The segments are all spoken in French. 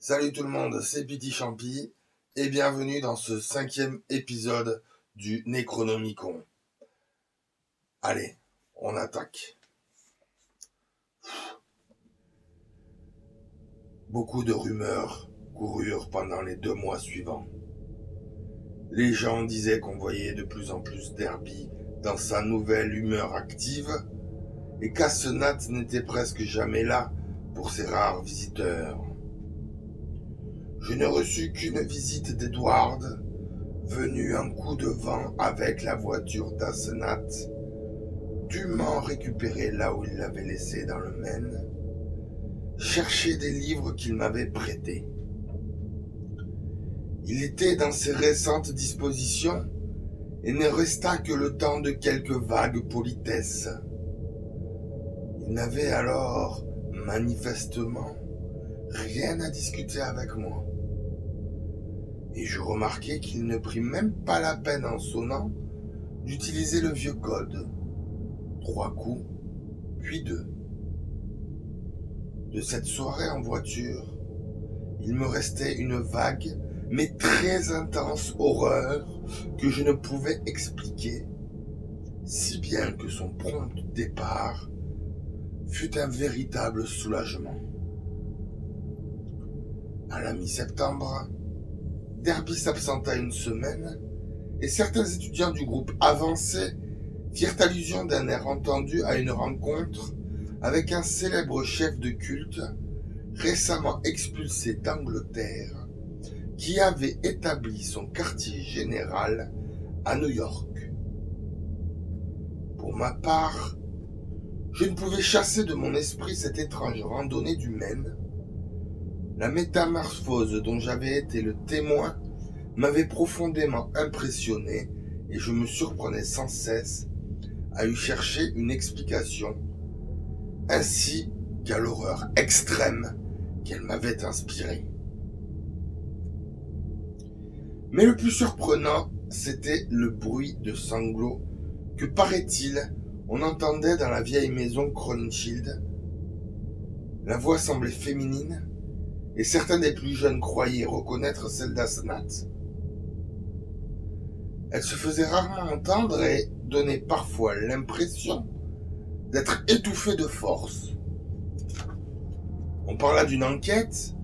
Salut tout le monde, c'est Pity Champi et bienvenue dans ce 5e épisode du Necronomicon. Allez, on attaque. Beaucoup de rumeurs coururent pendant les 2 mois suivants. Les gens disaient qu'on voyait de plus en plus Derby dans sa nouvelle humeur active et qu'Assenat n'était presque jamais là pour ses rares visiteurs. Je n'ai reçu qu'une visite d'Edward, venu un coup de vent avec la voiture d'Assenat, dûment récupérée là où il l'avait laissée dans le Maine, chercher des livres qu'il m'avait prêtés. Il était dans ses récentes dispositions et ne resta que le temps de quelques vagues politesses. Il n'avait alors, manifestement, rien à discuter avec moi. Et je remarquai qu'il ne prit même pas la peine en sonnant d'utiliser le vieux code. 3 coups, puis 2. De cette soirée en voiture, il me restait une vague, mais très intense horreur que je ne pouvais expliquer, si bien que son prompt départ fut un véritable soulagement. À la mi-septembre, Derby s'absenta une semaine et certains étudiants du groupe avancé firent allusion d'un air entendu à une rencontre avec un célèbre chef de culte récemment expulsé d'Angleterre qui avait établi son quartier général à New York. Pour ma part, je ne pouvais chasser de mon esprit cette étrange randonnée du Maine. La métamorphose dont j'avais été le témoin m'avait profondément impressionné et je me surprenais sans cesse à y chercher une explication, ainsi qu'à l'horreur extrême qu'elle m'avait inspirée. Mais le plus surprenant, c'était le bruit de sanglots que, paraît-il, on entendait dans la vieille maison Crowninshield. La voix semblait féminine, et certains des plus jeunes croyaient reconnaître celle d'Assenat. Elle se faisait rarement entendre et donnait parfois l'impression d'être étouffée de force. On parla d'une enquête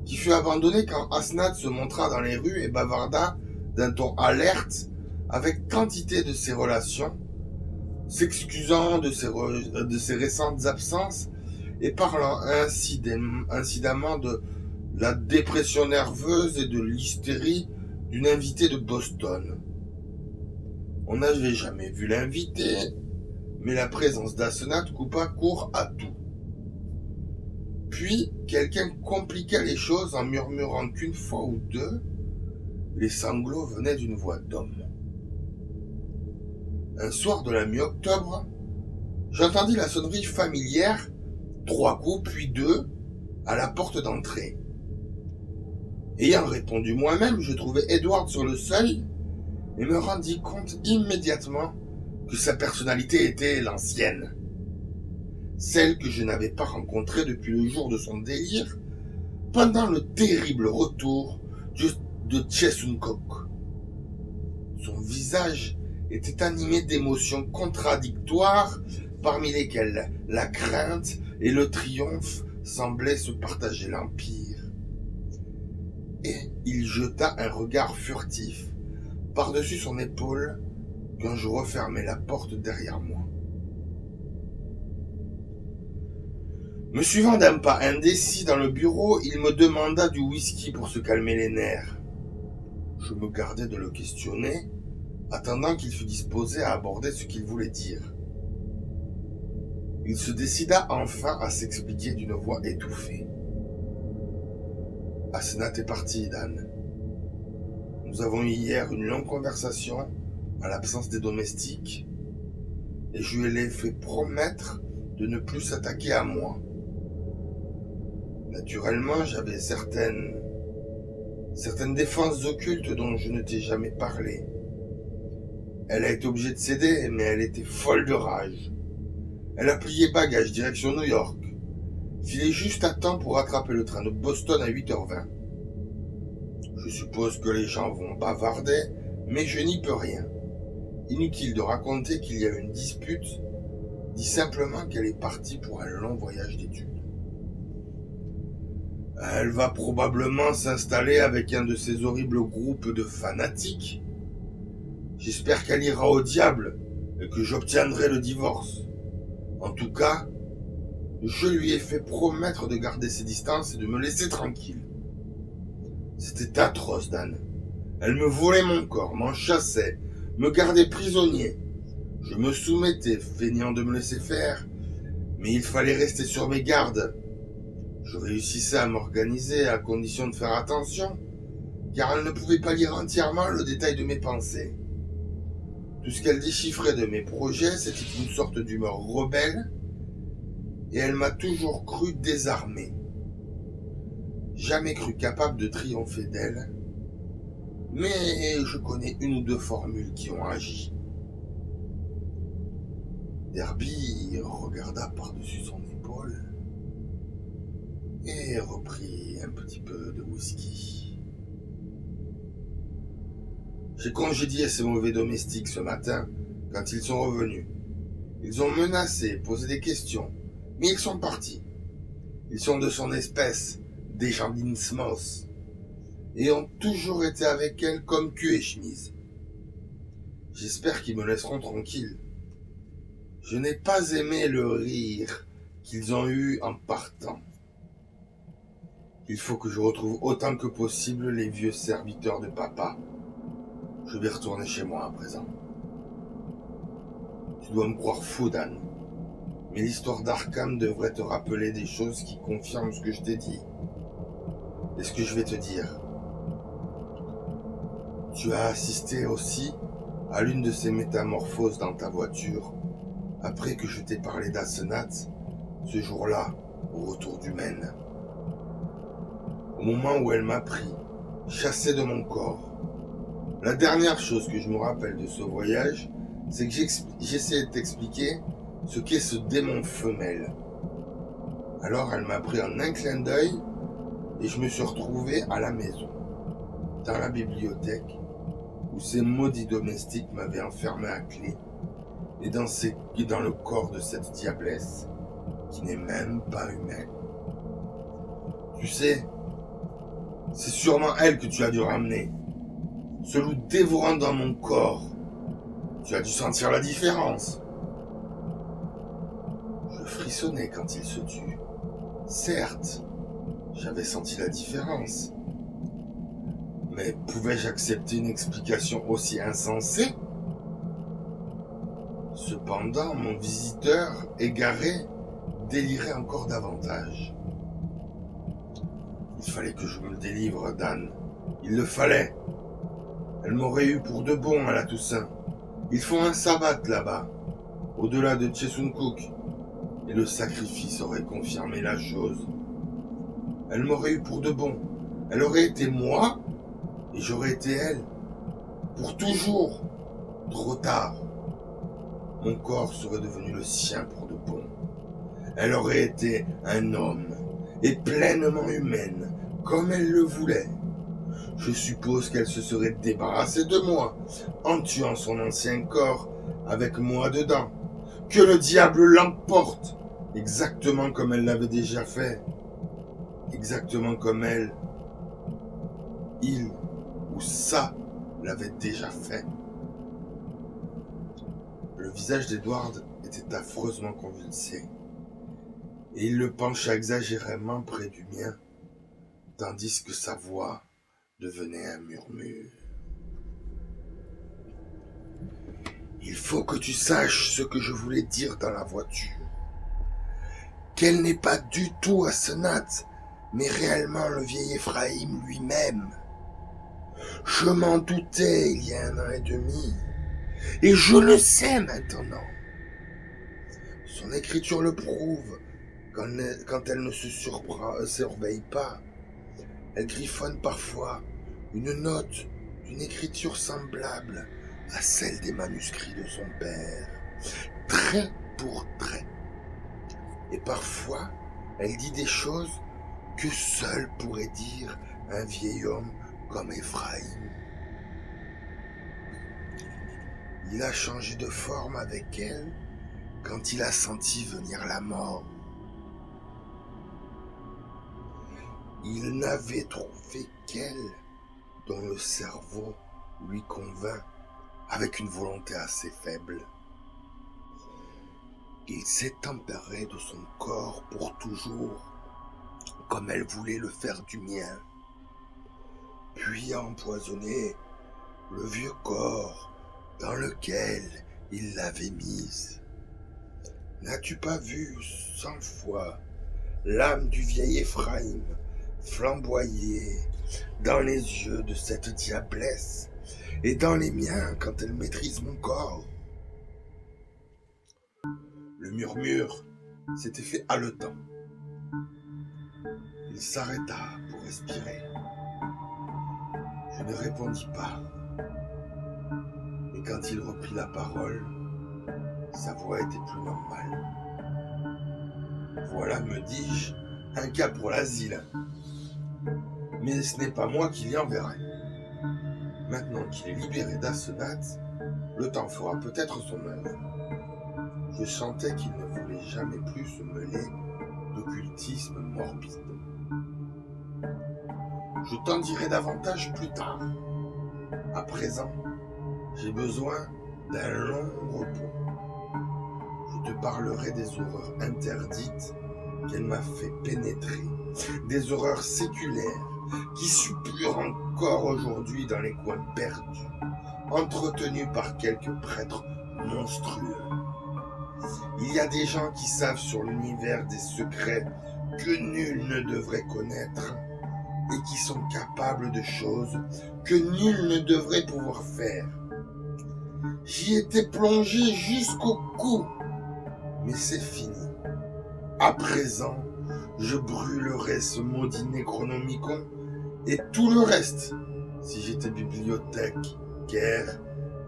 qui fut abandonnée quand Assenat se montra dans les rues et bavarda d'un ton alerte avec quantité de ses relations, s'excusant de ses récentes absences et parlant incidemment de la dépression nerveuse et de l'hystérie d'une invitée de Boston. On n'avait jamais vu l'invité, mais la présence d'Assenat coupa court à tout. Puis, quelqu'un compliqua les choses en murmurant qu'une fois ou deux, les sanglots venaient d'une voix d'homme. Un soir de la mi-octobre, j'entendis la sonnerie familière, 3 coups puis 2, à la porte d'entrée. Ayant répondu moi-même, je trouvai Edward sur le seuil et me rendis compte immédiatement que sa personnalité était l'ancienne. Celle que je n'avais pas rencontrée depuis le jour de son délire, pendant le terrible retour de Chesuncook. Son visage était animé d'émotions contradictoires, parmi lesquelles la crainte et le triomphe semblaient se partager l'empire. Et il jeta un regard furtif par-dessus son épaule quand je refermai la porte derrière moi. Me suivant d'un pas indécis dans le bureau, il me demanda du whisky pour se calmer les nerfs. Je me gardai de le questionner, attendant qu'il fût disposé à aborder ce qu'il voulait dire. Il se décida enfin à s'expliquer d'une voix étouffée. « Asenat est parti, Dan. Nous avons eu hier une longue conversation à l'absence des domestiques et je lui ai fait promettre de ne plus s'attaquer à moi. Naturellement, j'avais certaines défenses occultes dont je ne t'ai jamais parlé. Elle a été obligée de céder, mais elle était folle de rage. Elle a plié bagage direction New York, filé juste à temps pour rattraper le train de Boston à 8h20. Je suppose que les gens vont bavarder, mais je n'y peux rien. Inutile de raconter qu'il y a eu une dispute, dis simplement qu'elle est partie pour un long voyage d'études. Elle va probablement s'installer avec un de ces horribles groupes de fanatiques. J'espère qu'elle ira au diable et que j'obtiendrai le divorce. En tout cas, je lui ai fait promettre de garder ses distances et de me laisser tranquille. C'était atroce, Dan. Elle me volait mon corps, m'en chassait, me gardait prisonnier. Je me soumettais, feignant de me laisser faire, mais il fallait rester sur mes gardes. Je réussissais à m'organiser à condition de faire attention, car elle ne pouvait pas lire entièrement le détail de mes pensées. Tout ce qu'elle déchiffrait de mes projets, c'était une sorte d'humeur rebelle, et elle m'a toujours cru désarmé. Jamais cru capable de triompher d'elle, mais je connais une ou deux formules qui ont agi. Derby regarda par-dessus son épaule et reprit un petit peu de whisky. J'ai congédié ces mauvais domestiques ce matin quand ils sont revenus. Ils ont menacé, posé des questions, mais ils sont partis. Ils sont de son espèce, des gens d'Innsmouth, et ont toujours été avec elle comme cul et chemise. J'espère qu'ils me laisseront tranquille. Je n'ai pas aimé le rire qu'ils ont eu en partant. Il faut que je retrouve autant que possible les vieux serviteurs de papa. Je vais retourner chez moi à présent. Tu dois me croire fou, Dan, mais l'histoire d'Arkham devrait te rappeler des choses qui confirment ce que je t'ai dit. Et ce que je vais te dire. Tu as assisté aussi à l'une de ces métamorphoses dans ta voiture après que je t'ai parlé d'Asenat, ce jour-là, au retour du Maine. Au moment où elle m'a pris, chassé de mon corps. La dernière chose que je me rappelle de ce voyage, c'est que j'essayais de t'expliquer ce qu'est ce démon femelle. Alors elle m'a pris en un clin d'œil et je me suis retrouvé à la maison, dans la bibliothèque, où ces maudits domestiques m'avaient enfermé à clé et dans le corps de cette diablesse qui n'est même pas humaine. Tu sais, c'est sûrement elle que tu as dû ramener. Ce loup dévorant dans mon corps. Tu as dû sentir la différence. Je frissonnais quand il se tut. Certes, j'avais senti la différence. Mais pouvais-je accepter une explication aussi insensée ? Cependant, mon visiteur, égaré, délirait encore davantage. Il fallait que je me délivre, Dan. Il le fallait. Elle m'aurait eu pour de bon à la Toussaint. Ils font un sabbat là-bas, au-delà de Chesuncook, et le sacrifice aurait confirmé la chose. Elle m'aurait eu pour de bon. Elle aurait été moi, et j'aurais été elle. Pour toujours. Trop tard. Mon corps serait devenu le sien pour de bon. Elle aurait été un homme, et pleinement humaine, comme elle le voulait. Je suppose qu'elle se serait débarrassée de moi, en tuant son ancien corps, avec moi dedans. Que le diable l'emporte, exactement comme elle l'avait déjà fait. Exactement comme il ou ça l'avait déjà fait. Le visage d'Edward était affreusement convulsé, et il le pencha exagérément près du mien, tandis que sa voix devenait un murmure. Il faut que tu saches ce que je voulais dire dans la voiture. Qu'elle n'est pas du tout Asenat, mais réellement le vieil Ephraim lui-même. Je m'en doutais il y a 1 an et demi, et je le sais maintenant. Son écriture le prouve, quand elle ne se surveille pas. Elle griffonne parfois une note d'une écriture semblable à celle des manuscrits de son père, trait pour trait. Et parfois, elle dit des choses que seul pourrait dire un vieil homme comme Ephraim. Il a changé de forme avec elle quand il a senti venir la mort. Il n'avait trouvé qu'elle dont le cerveau lui convint avec une volonté assez faible. Il s'est emparé de son corps pour toujours, comme elle voulait le faire du mien, puis a empoisonné le vieux corps dans lequel il l'avait mise. N'as-tu pas vu 100 fois l'âme du vieil Ephraim flamboyer dans les yeux de cette diablesse et dans les miens quand elle maîtrise mon corps? Le murmure s'était fait haletant. Il s'arrêta pour respirer. Je ne répondis pas. Et quand il reprit la parole, sa voix était plus normale. Voilà, me dis-je, un cas pour l'asile. Mais ce n'est pas moi qui l'y enverrai. Maintenant qu'il est libéré d'Asenat, le temps fera peut-être son œuvre. Je sentais qu'il ne voulait jamais plus se mêler d'occultisme morbide. Je t'en dirai davantage plus tard. À présent, j'ai besoin d'un long repos. Je te parlerai des horreurs interdites qu'elle m'a fait pénétrer, des horreurs séculaires qui suppurent encore aujourd'hui dans les coins perdus, entretenus par quelques prêtres monstrueux. Il y a des gens qui savent sur l'univers des secrets que nul ne devrait connaître et qui sont capables de choses que nul ne devrait pouvoir faire. J'y étais plongé jusqu'au cou, mais c'est fini. À présent, je brûlerai ce maudit Necronomicon et tout le reste si j'étais bibliothécaire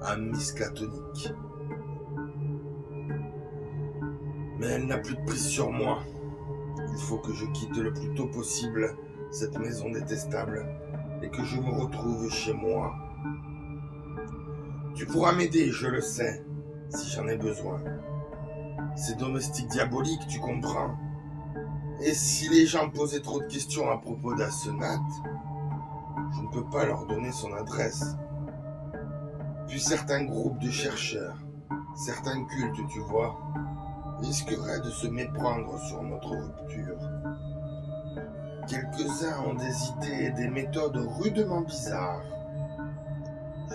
à Miskatonic. Mais elle n'a plus de prise sur moi. Il faut que je quitte le plus tôt possible cette maison détestable et que je me retrouve chez moi. Tu pourras m'aider, je le sais, si j'en ai besoin. Ces domestiques diaboliques, tu comprends. Et si les gens posaient trop de questions à propos d'Asenat, je ne peux pas leur donner son adresse. Puis certains groupes de chercheurs, certains cultes, tu vois, risqueraient de se méprendre sur notre rupture. Quelques-uns ont des idées et des méthodes rudement bizarres.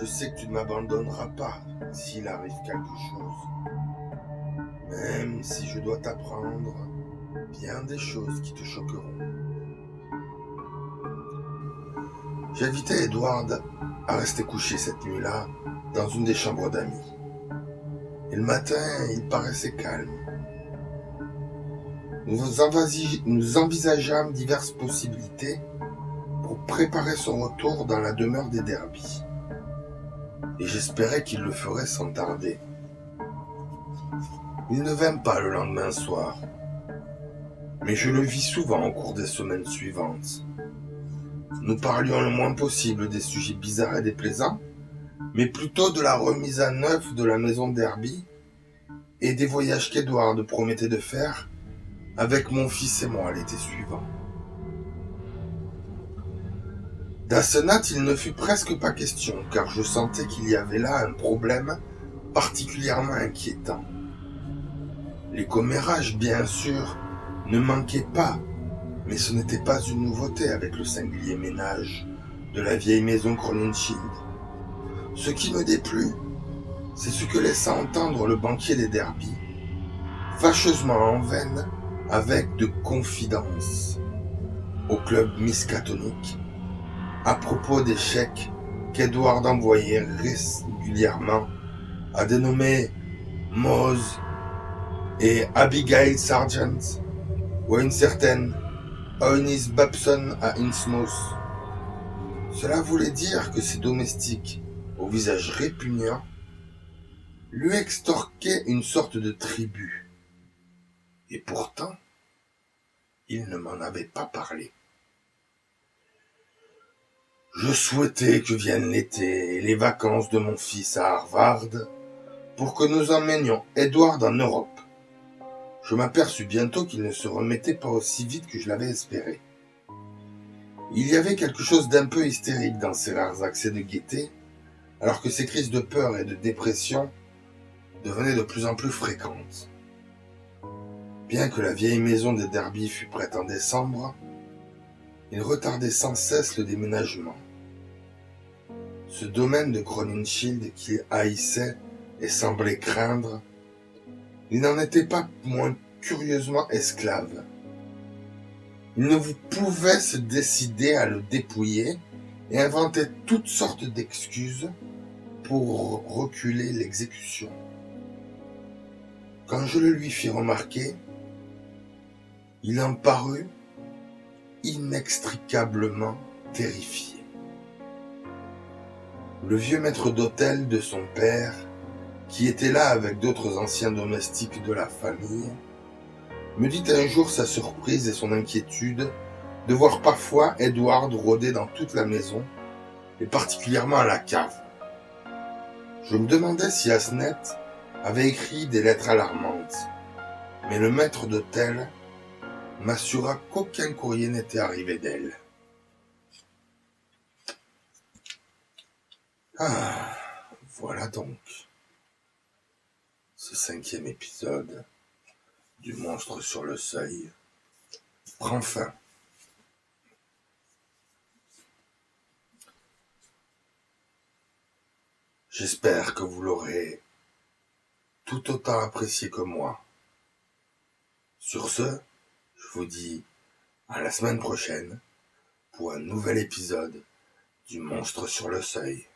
Je sais que tu ne m'abandonneras pas s'il arrive quelque chose. Même si je dois t'apprendre bien des choses qui te choqueront. J'invitais Edward à rester couché cette nuit-là dans une des chambres d'amis. Et le matin, il paraissait calme. Nous envisageâmes diverses possibilités pour préparer son retour dans la demeure des Derby. Et j'espérais qu'il le ferait sans tarder. Il ne vint pas le lendemain soir, mais je le vis souvent au cours des semaines suivantes. Nous parlions le moins possible des sujets bizarres et déplaisants, mais plutôt de la remise à neuf de la maison Derby et des voyages qu'Edward promettait de faire avec mon fils et moi l'été suivant. D'Asenat, il ne fut presque pas question, car je sentais qu'il y avait là un problème particulièrement inquiétant. Les commérages, bien sûr, ne manquaient pas, mais ce n'était pas une nouveauté avec le singulier ménage de la vieille maison Crowninshield. Ce qui me déplut, C'est ce que laissa entendre le banquier des derbies, fâcheusement en veine avec de confidences au club miskatonique à propos des chèques qu'Edward envoyait régulièrement à des nommés Mose et Abigail Sargent ou à une certaine Eunice Babson à Innsmouth. Cela voulait dire que ses domestiques, au visage répugnant, lui extorquaient une sorte de tribut. Et pourtant, il ne m'en avait pas parlé. Je souhaitais que vienne l'été et les vacances de mon fils à Harvard pour que nous emmenions Edward en Europe. Je m'aperçus bientôt qu'il ne se remettait pas aussi vite que je l'avais espéré. Il y avait quelque chose d'un peu hystérique dans ses rares accès de gaieté, alors que ses crises de peur et de dépression devenaient de plus en plus fréquentes. Bien que la vieille maison des Derby fût prête en décembre, il retardait sans cesse le déménagement. Ce domaine de Crowninshield qu'il haïssait et semblait craindre, il n'en était pas moins curieusement esclave. Il ne pouvait se décider à le dépouiller et inventait toutes sortes d'excuses pour reculer l'exécution. Quand je le lui fis remarquer, il en parut inextricablement terrifié. Le vieux maître d'hôtel de son père, qui était là avec d'autres anciens domestiques de la famille, me dit un jour sa surprise et son inquiétude de voir parfois Edward rôder dans toute la maison, et particulièrement à la cave. Je me demandais si Asnet avait écrit des lettres alarmantes, mais le maître d'hôtel m'assura qu'aucun courrier n'était arrivé d'elle. Ah, voilà donc. Ce 5e épisode du Monstre sur le seuil prend fin. J'espère que vous l'aurez tout autant apprécié que moi. Sur ce, je vous dis à la semaine prochaine pour un nouvel épisode du Monstre sur le seuil.